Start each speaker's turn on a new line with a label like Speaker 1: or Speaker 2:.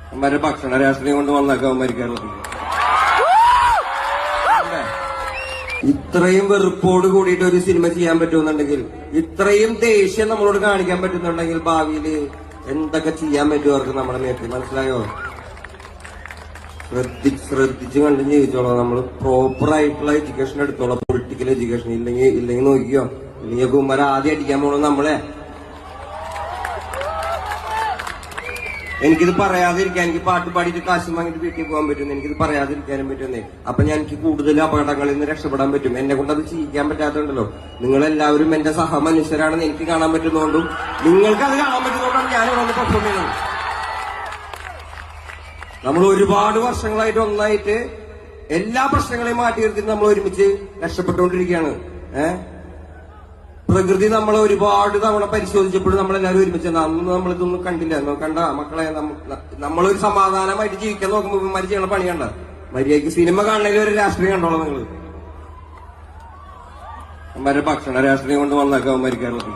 Speaker 1: അവന്മാരെ ഭക്ഷണ രാഷ്ട്രീയം കൊണ്ട് വന്നേക്കാം അവന്മാര് കേരളത്തിൽ. ഇത്രയും വെറുപ്പോട് കൂടിയിട്ട് ഒരു സിനിമ ചെയ്യാൻ പറ്റുമെന്നുണ്ടെങ്കിൽ, ഇത്രയും ദേഷ്യം നമ്മളോട് കാണിക്കാൻ പറ്റുന്നുണ്ടെങ്കിൽ ഭാവിയിൽ എന്തൊക്കെ ചെയ്യാൻ പറ്റും അവർക്ക് നമ്മുടെ മേത്ത്. മനസ്സിലായോ? ശ്രദ്ധിച്ച് കണ്ട് ജീവിച്ചോളാം. നമ്മൾ പ്രോപ്പർ ആയിട്ടുള്ള എഡ്യൂക്കേഷൻ എടുത്തോളാം. പൊളിറ്റിക്കൽ എഡ്യൂക്കേഷൻ ഇല്ലെങ്കിൽ നോക്കിയോ, ഇല്ലെങ്കിൽ കുമ്മര ആദ്യം അടിക്കാൻ പോണോ നമ്മളെ. എനിക്കിത് പറയാതിരിക്കാൻ, എനിക്ക് പാട്ട് പാടിയിട്ട് കാശ് വാങ്ങിയിട്ട് വീട്ടിൽ പോകാൻ പറ്റും. എനിക്കിത് പറയാതിരിക്കാനും പറ്റുന്നേ. അപ്പൊ ഞാൻ എനിക്ക് കൂടുതൽ അപകടങ്ങളിൽ നിന്ന് രക്ഷപ്പെടാൻ പറ്റും. എന്നെ കൊണ്ട് അത് ചെയ്യിക്കാൻ പറ്റാത്തതുണ്ടല്ലോ. നിങ്ങളെല്ലാവരും എന്റെ സഹമനുഷ്യരാണെന്ന് എനിക്ക് കാണാൻ പറ്റുന്നതുകൊണ്ടും നിങ്ങൾക്ക് അത് കാണാൻ പറ്റുന്നതുകൊണ്ടാണ് ഞാൻ ഇവിടെ വന്ന് പെർഫോം ചെയ്യുന്നത്. നമ്മൾ ഒരുപാട് വർഷങ്ങളായിട്ട് ഒന്നായിട്ട് എല്ലാ പ്രശ്നങ്ങളെയും മാറ്റി നിർത്തിയിട്ട് നമ്മൾ ഒരുമിച്ച് രക്ഷപ്പെട്ടുകൊണ്ടിരിക്കുകയാണ്. പ്രകൃതി നമ്മളെ ഒരുപാട് തവണ പരിശോധിച്ചപ്പോഴും നമ്മളെല്ലാവരും ഒരുമിച്ച്. അന്ന് നമ്മളിതൊന്നും കണ്ടില്ല. കണ്ട മക്കളെ, നമ്മളൊരു സമാധാനമായിട്ട് ജീവിക്കാൻ നോക്കുമ്പോൾ ഇവന്മാര് ചെയ്യണ പണി കണ്ട. മര്യാദയ്ക്ക് സിനിമ കാണണമെങ്കിൽ ഒരു രാഷ്ട്രീയം കണ്ടോളാം നിങ്ങൾ. അവന്മാരെ ഭക്ഷണ രാഷ്ട്രീയം കൊണ്ട് വന്നേക്കാം അവന്മാര് കേരളത്തിൽ.